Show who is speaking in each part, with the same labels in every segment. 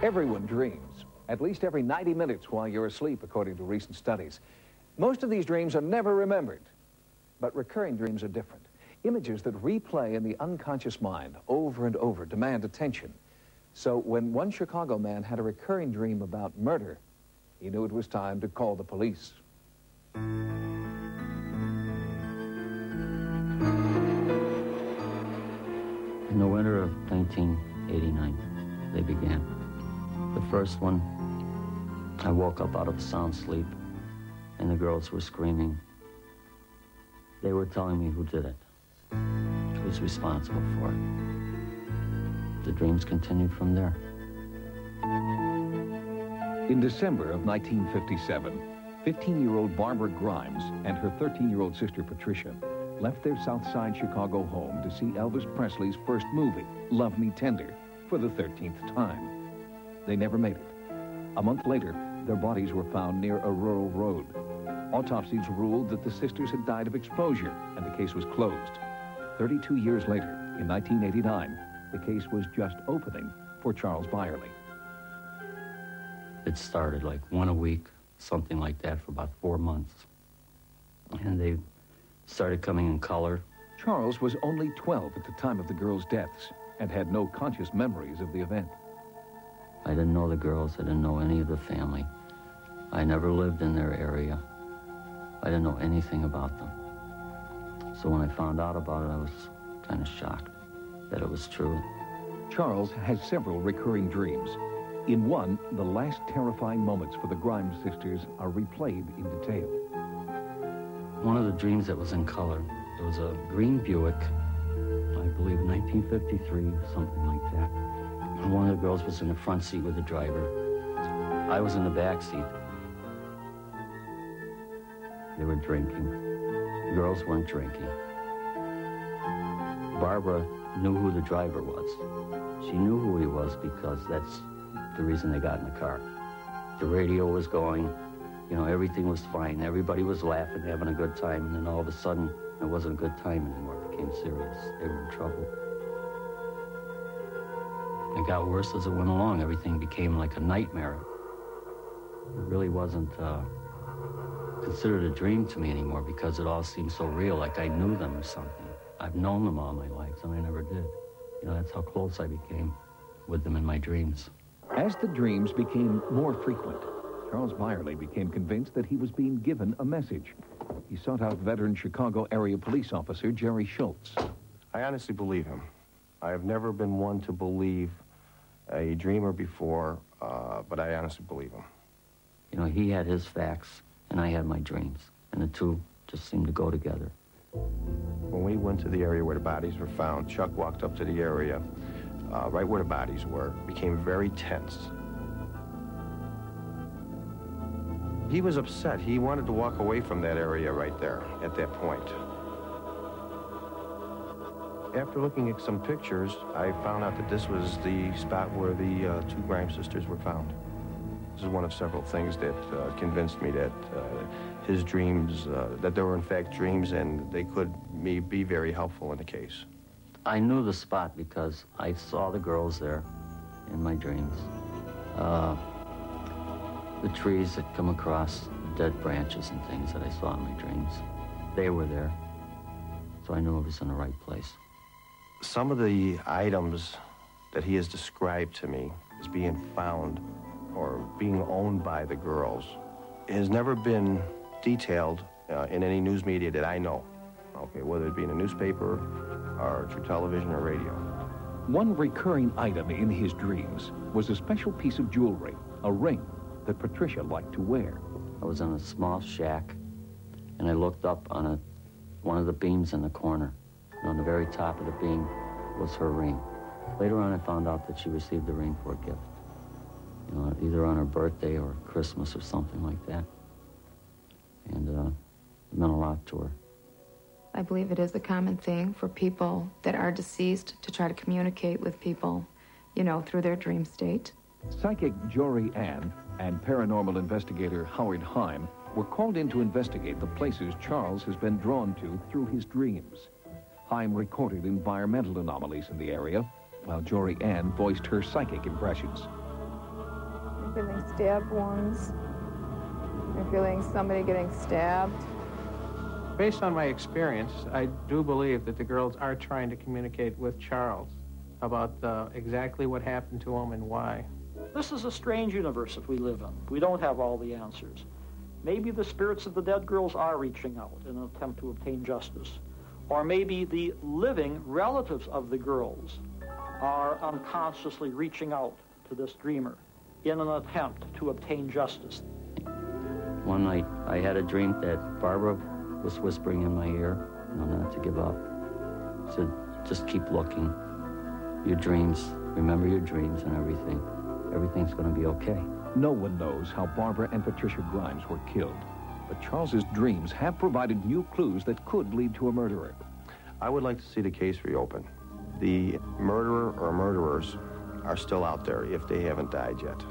Speaker 1: Everyone dreams, at least every 90 minutes while you're asleep, according to recent studies. Most of these dreams are never remembered, but recurring dreams are different. Images that replay in the unconscious mind over and over demand attention. So when one Chicago man had a recurring dream about murder, he knew it was time to call the police.
Speaker 2: In the winter of 1989, they began. The first one, I woke up out of a sound sleep, and the girls were screaming. They were telling me who did it, who's responsible for it. The dreams continued from there.
Speaker 1: In December of 1957, 15-year-old Barbara Grimes and her 13-year-old sister Patricia left their South Side Chicago home to see Elvis Presley's first movie, Love Me Tender, for the 13th time. They never made it. A month later, their bodies were found near a rural road. Autopsies ruled that the sisters had died of exposure, and the case was closed. 32 years later, in 1989, the case was just opening for Charles Byerly.
Speaker 2: It started like one a week, something like that, for about 4 months. And they started coming in color.
Speaker 1: Charles was only 12 at the time of the girls' deaths and had no conscious memories of the event.
Speaker 2: I didn't know the girls. I didn't know any of the family. I never lived in their area. I didn't know anything about them. So when I found out about it, I was kind of shocked that it was true.
Speaker 1: Charles has several recurring dreams. In one, the last terrifying moments for the Grimes sisters are replayed in detail.
Speaker 2: One of the dreams that was in color, there was a green Buick, I believe 1953, something like that. And one of the girls was in the front seat with the driver. I was in the back seat. They were drinking. The girls weren't drinking. Barbara knew who the driver was. She knew who he was because that's the reason they got in the car. The radio was going, you know, everything was fine. Everybody was laughing, having a good time, and then all of a sudden, it wasn't a good time anymore. It became serious. They were in trouble. It got worse as it went along. Everything became like a nightmare. It really wasn't considered a dream to me anymore because it all seemed so real, like I knew them or something. I've known them all my life, and I never did. You know, that's how close I became with them in my dreams.
Speaker 1: As the dreams became more frequent, Charles Byerly became convinced that he was being given a message. He sought out veteran Chicago area police officer Jerry Schultz.
Speaker 3: I honestly believe him. I have never been one to believe a dreamer before, but I honestly believe him.
Speaker 2: You know, he had his facts, and I had my dreams, and the two just seemed to go together.
Speaker 3: When we went to the area where the bodies were found, Chuck walked up to the area, right where the bodies were, became very tense. He was upset. He wanted to walk away from that area right there at that point. After looking at some pictures, I found out that this was the spot where the two Grimes sisters were found. This is one of several things that convinced me that his dreams, that they were in fact dreams and they could be very helpful in the case.
Speaker 2: I knew the spot because I saw the girls there in my dreams. The trees that come across, the dead branches and things that I saw in my dreams, they were there. So I knew it was in the right place.
Speaker 3: Some of the items that he has described to me as being found or being owned by the girls has never been detailed in any news media that I know. Okay, whether it be in a newspaper or through television or radio.
Speaker 1: One recurring item in his dreams was a special piece of jewelry, a ring that Patricia liked to wear.
Speaker 2: I was in a small shack, and I looked up on one of the beams in the corner. And on the very top of the beam was her ring. Later on, I found out that she received the ring for a gift. You know, either on her birthday or Christmas or something like that. And it meant a lot to her.
Speaker 4: I believe it is a common thing for people that are deceased to try to communicate with people, you know, through their dream state.
Speaker 1: Psychic Jory Ann and paranormal investigator Howard Heim were called in to investigate the places Charles has been drawn to through his dreams. Heim recorded environmental anomalies in the area, while Jory Ann voiced her psychic impressions.
Speaker 4: feeling stab wounds. You're feeling somebody getting stabbed.
Speaker 5: Based on my experience, I do believe that the girls are trying to communicate with Charles about exactly what happened to him and why.
Speaker 6: This is a strange universe that we live in. We don't have all the answers. Maybe the spirits of the dead girls are reaching out in an attempt to obtain justice. Or maybe the living relatives of the girls are unconsciously reaching out to this dreamer in an attempt to obtain justice.
Speaker 2: One night, I had a dream that Barbara was whispering in my ear, not to give up. Said, just keep looking. Your dreams, remember your dreams and everything. Everything's going to be okay.
Speaker 1: No one knows how Barbara and Patricia Grimes were killed, but Charles's dreams have provided new clues that could lead to a murderer.
Speaker 3: I would like to see the case reopened. The murderer or murderers are still out there if they haven't died yet.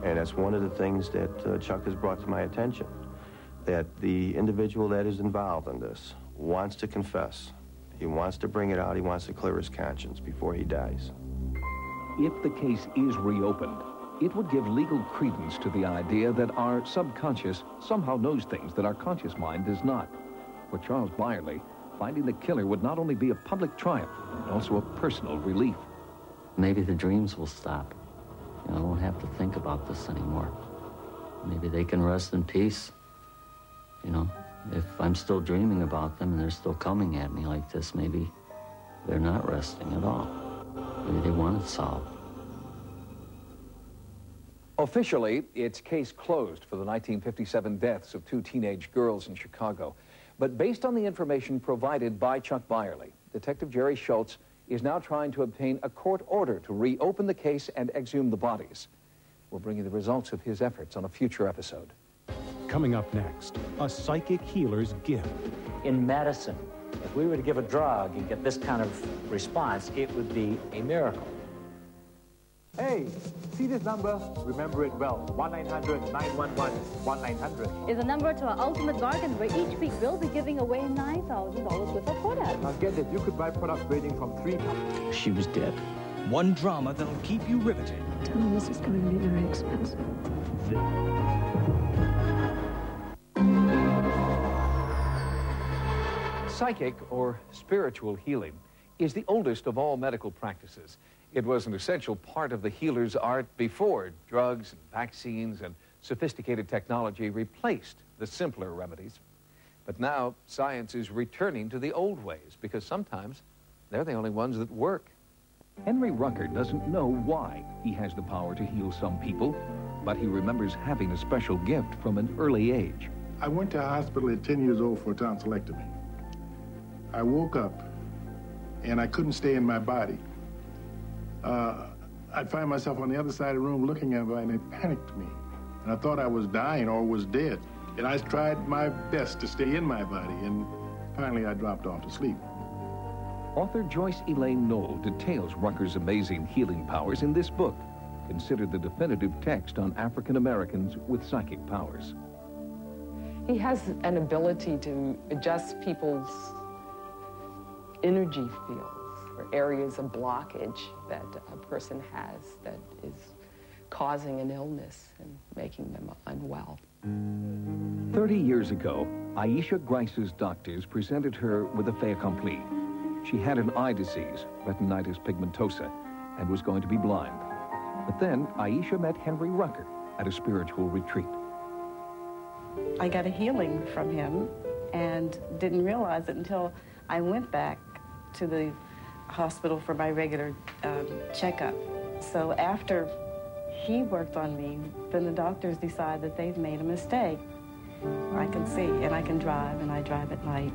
Speaker 3: And that's one of the things that Chuck has brought to my attention, that the individual that is involved in this wants to confess. He wants to bring it out. He wants to clear his conscience before he dies.
Speaker 1: If the case is reopened, it would give legal credence to the idea that our subconscious somehow knows things that our conscious mind does not. For Charles Byerly, finding the killer would not only be a public triumph, but also a personal relief.
Speaker 2: Maybe the dreams will stop. I won't have to think about this anymore. Maybe they can rest in peace. If I'm still dreaming about them and they're still coming at me like this, maybe they're not resting at all. Maybe they want it solved.
Speaker 1: Officially, it's case closed for the 1957 deaths of two teenage girls in Chicago. But based on the information provided by Chuck Byerly, Detective Jerry Schultz is now trying to obtain a court order to reopen the case and exhume the bodies. We'll bring you the results of his efforts on a future episode.
Speaker 7: Coming up next, a psychic healer's gift.
Speaker 8: In medicine, if we were to give a drug and get this kind of response, it would be a miracle.
Speaker 9: Hey, see this number? Remember it well. 1-900-911-1900.
Speaker 10: Is a number to our ultimate bargain where each week we'll be giving away $9,000 worth of products.
Speaker 9: Now get it, you could buy products ranging from $3.
Speaker 2: She was dead.
Speaker 7: One drama that'll keep you riveted.
Speaker 4: Tell them this is going to be very expensive.
Speaker 1: Psychic, or spiritual healing, is the oldest of all medical practices. It was an essential part of the healer's art before drugs and vaccines and sophisticated technology replaced the simpler remedies. But now science is returning to the old ways because sometimes they're the only ones that work. Henry Rucker doesn't know why he has the power to heal some people, but he remembers having a special gift from an early age.
Speaker 11: I went to a hospital at 10 years old for a tonsillectomy. I woke up and I couldn't stay in my body. I'd find myself on the other side of the room looking at me, and it panicked me. And I thought I was dying or was dead. And I tried my best to stay in my body, and finally I dropped off to sleep.
Speaker 1: Author Joyce Elaine Knoll details Rucker's amazing healing powers in this book, considered the definitive text on African Americans with psychic powers.
Speaker 12: He has an ability to adjust people's energy fields or areas of blockage that a person has that is causing an illness and making them unwell.
Speaker 1: 30 years ago, Aisha Grice's doctors presented her with a fait accompli. She had an eye disease, retinitis pigmentosa, and was going to be blind. But then Aisha met Henry Rucker at a spiritual retreat.
Speaker 13: I got a healing from him and didn't realize it until I went back to the hospital for my regular checkup. So after he worked on me, then the doctors decide that they've made a mistake. I can see and I can drive, and I drive at night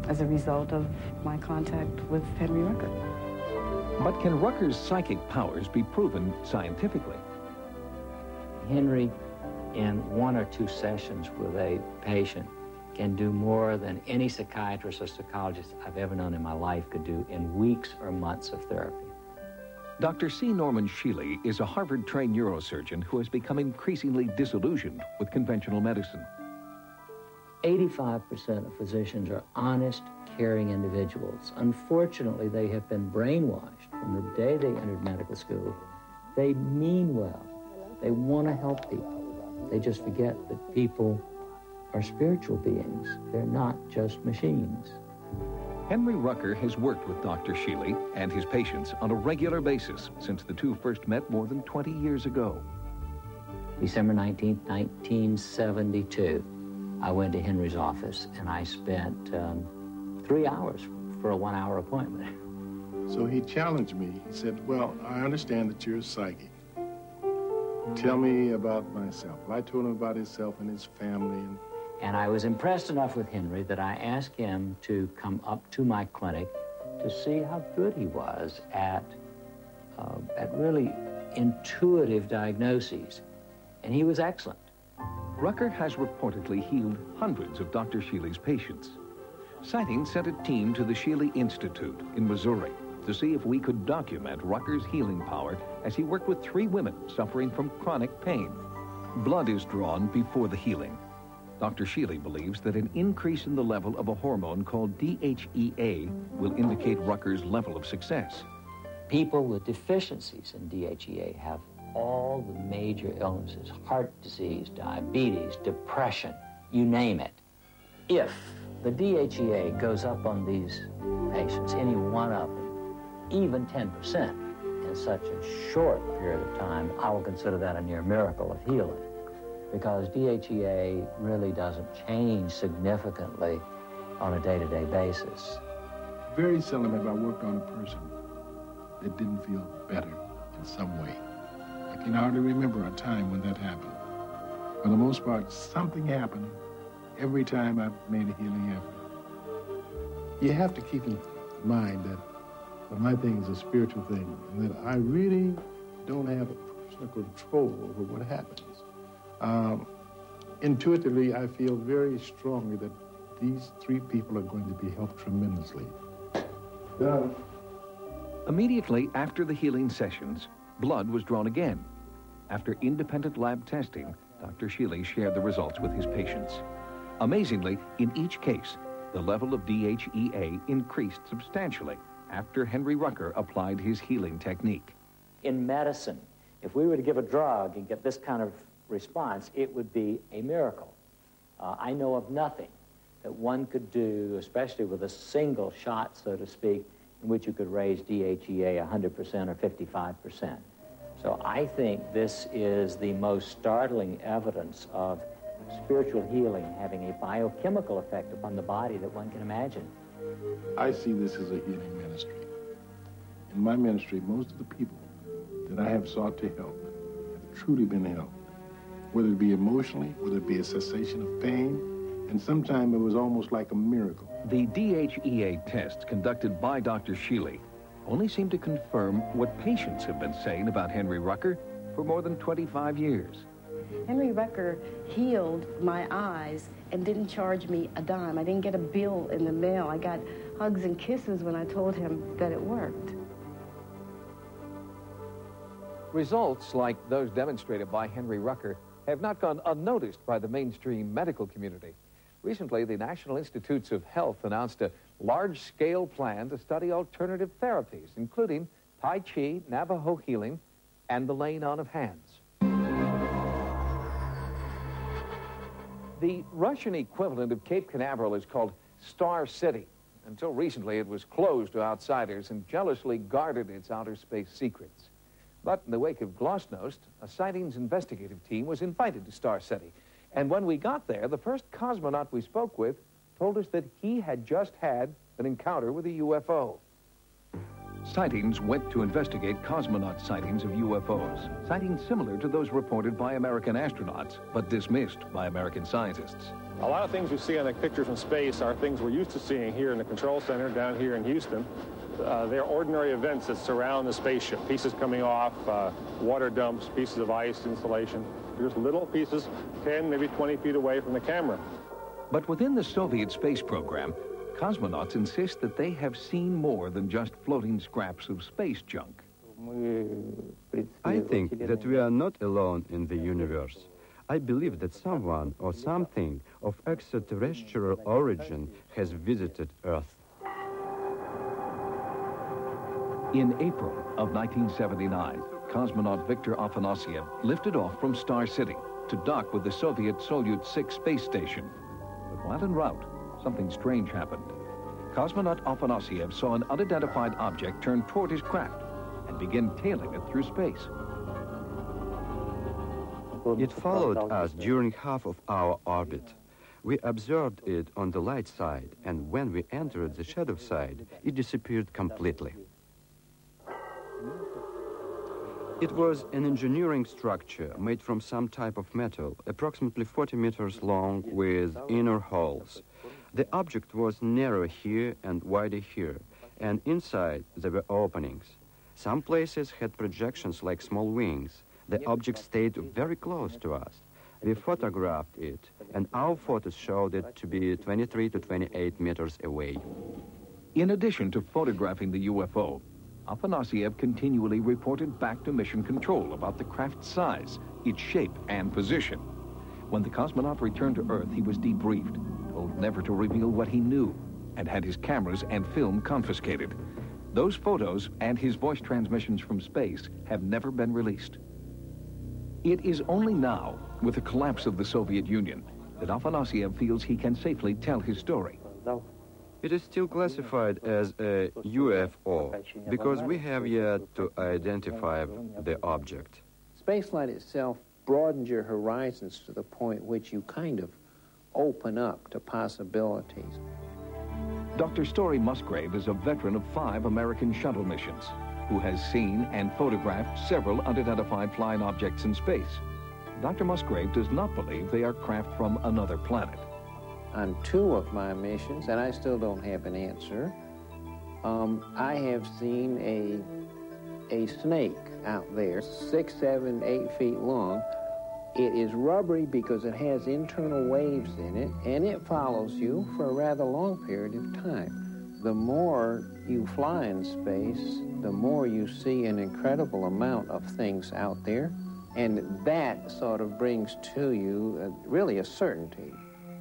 Speaker 13: as a result of my contact with Henry Rucker.
Speaker 1: But can Rucker's psychic powers be proven scientifically?
Speaker 8: Henry, in 1 or 2 sessions with a patient, can do more than any psychiatrist or psychologist I've ever known in my life could do in weeks or months of therapy.
Speaker 1: Dr. C. Norman Shealy is a Harvard-trained neurosurgeon who has become increasingly disillusioned with conventional medicine.
Speaker 8: 85% of physicians are honest, caring individuals. Unfortunately, they have been brainwashed from the day they entered medical school They mean well. They want to help people. They just forget that people are spiritual beings. They're not just machines.
Speaker 1: Henry Rucker has worked with Dr. Sheely and his patients on a regular basis since the two first met more than 20 years ago.
Speaker 8: December 19th, 1972, I went to Henry's office and I spent 3 hours for a 1-hour appointment.
Speaker 11: So he challenged me. He said, well, I understand that you're a psychic. Tell me about myself. Well, I told him about himself and his family.
Speaker 8: And I was impressed enough with Henry that I asked him to come up to my clinic to see how good he was at really intuitive diagnoses. And he was excellent.
Speaker 1: Rucker has reportedly healed hundreds of Dr. Sheely's patients. Sightings sent a team to the Sheely Institute in Missouri to see if we could document Rucker's healing power as he worked with 3 women suffering from chronic pain. Blood is drawn before the healing. Dr. Sheely believes that an increase in the level of a hormone called DHEA will indicate Rucker's level of success.
Speaker 8: People with deficiencies in DHEA have all the major illnesses, heart disease, diabetes, depression, you name it. If the DHEA goes up on these patients, any one of them, even 10% in such a short period of time, I will consider that a near miracle of healing, because DHEA really doesn't change significantly on a day-to-day basis.
Speaker 11: Very seldom have I worked on a person that didn't feel better in some way. I can hardly remember a time when that happened. For the most part, something happened every time I made a healing effort. You have to keep in mind that my thing is a spiritual thing, and that I really don't have a personal control over what happens. Intuitively, I feel very strongly that these 3 people are going to be helped tremendously.
Speaker 1: Immediately after the healing sessions, blood was drawn again. After independent lab testing, Dr. Sheely shared the results with his patients. Amazingly, in each case, the level of DHEA increased substantially after Henry Rucker applied his healing technique.
Speaker 8: In medicine, if we were to give a drug and get this kind of response, it would be a miracle. I know of nothing that one could do, especially with a single shot, so to speak, in which you could raise DHEA 100% or 55%. So I think this is the most startling evidence of spiritual healing having a biochemical effect upon the body that one can imagine.
Speaker 11: I see this as a healing ministry. In my ministry, most of the people that I have sought to help have truly been helped, whether it be emotionally, whether it be a cessation of pain, and sometimes it was almost like a miracle.
Speaker 1: The DHEA tests conducted by Dr. Sheely only seem to confirm what patients have been saying about Henry Rucker for more than 25 years.
Speaker 13: Henry Rucker healed my eyes and didn't charge me a dime. I didn't get a bill in the mail. I got hugs and kisses when I told him that it worked.
Speaker 14: Results like those demonstrated by Henry Rucker have not gone unnoticed by the mainstream medical community. Recently, the National Institutes of Health announced a large-scale plan to study alternative therapies, including Tai Chi, Navajo healing, and the laying on of hands. The Russian equivalent of Cape Canaveral is called Star City. Until recently, it was closed to outsiders and jealously guarded its outer space secrets. But in the wake of Glasnost, a Sightings investigative team was invited to Star City. And when we got there, the first cosmonaut we spoke with told us that he had just had an encounter with a UFO.
Speaker 1: Sightings went to investigate cosmonaut sightings of UFOs, sightings similar to those reported by American astronauts, but dismissed by American scientists.
Speaker 15: A lot of things we see on the pictures from space are things we're used to seeing here in the control center down here in Houston. They're ordinary events that surround the spaceship, pieces coming off, water dumps, pieces of ice, insulation. There's little pieces 10, maybe 20 feet away from the camera.
Speaker 1: But within the Soviet space program, cosmonauts insist that they have seen more than just floating scraps of space junk.
Speaker 16: I think that we are not alone in the universe. I believe that someone or something of extraterrestrial origin has visited Earth.
Speaker 1: In April of 1979, cosmonaut Viktor Afanasyev lifted off from Star City to dock with the Soviet Soyuz 6 space station. But while en route, something strange happened. Cosmonaut Afanasyev saw an unidentified object turn toward his craft and begin tailing it through space.
Speaker 16: It followed us during half of our orbit. We observed it on the light side, and when we entered the shadow side, it disappeared completely. It was an engineering structure made from some type of metal, approximately 40 meters long with inner holes. The object was narrow here and wider here, and inside there were openings. Some places had projections like small wings. The object stayed very close to us. We photographed it, and our photos showed it to be 23 to 28 meters away.
Speaker 1: In addition to photographing the UFO, Afanasyev continually reported back to Mission Control about the craft's size, its shape, and position. When the cosmonaut returned to Earth, he was debriefed, told never to reveal what he knew, and had his cameras and film confiscated. Those photos and his voice transmissions from space have never been released. It is only now, with the collapse of the Soviet Union, that Afanasyev feels he can safely tell his story.
Speaker 16: It is still classified as a UFO because we have yet to identify the object.
Speaker 17: Spaceflight itself broadens your horizons to the point which you kind of open up to possibilities.
Speaker 1: Dr. Story Musgrave is a veteran of 5 American shuttle missions who has seen and photographed several unidentified flying objects in space. Dr. Musgrave does not believe they are craft from another planet.
Speaker 17: On 2 of my missions, and I still don't have an answer, I have seen a snake out there, 6, 7, 8 feet long. It is rubbery because it has internal waves in it, and it follows you for a rather long period of time. The more you fly in space, the more you see an incredible amount of things out there, and that sort of brings to you really a certainty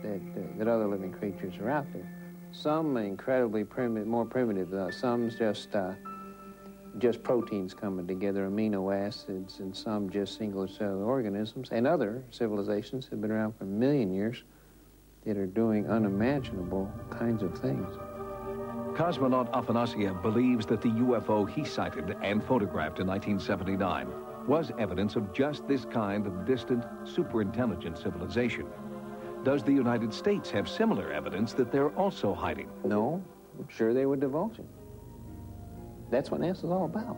Speaker 17: that other living creatures are out there. Some incredibly primitive, more primitive, some just proteins coming together, amino acids, and some just single cellular organisms, and other civilizations have been around for 1 million years that are doing unimaginable kinds of things.
Speaker 1: Cosmonaut Afanasyev believes that the UFO he sighted and photographed in 1979 was evidence of just this kind of distant, superintelligent civilization. Does the United States have similar evidence that they're also hiding?
Speaker 17: No, I'm sure they would divulge it. That's what NASA's all about.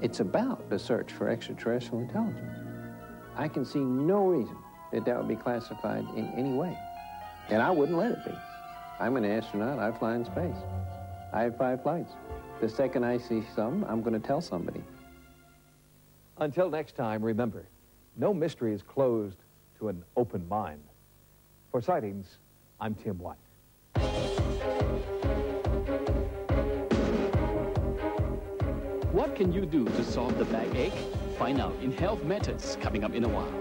Speaker 17: It's about the search for extraterrestrial intelligence. I can see no reason that that would be classified in any way. And I wouldn't let it be. I'm an astronaut. I fly in space. I have 5 flights. The second I see some, I'm going to tell somebody.
Speaker 14: Until next time, remember, no mystery is closed to an open mind. For Sightings, I'm Tim White.
Speaker 18: What can you do to solve the backache? Find out in Health Matters, coming up in a while.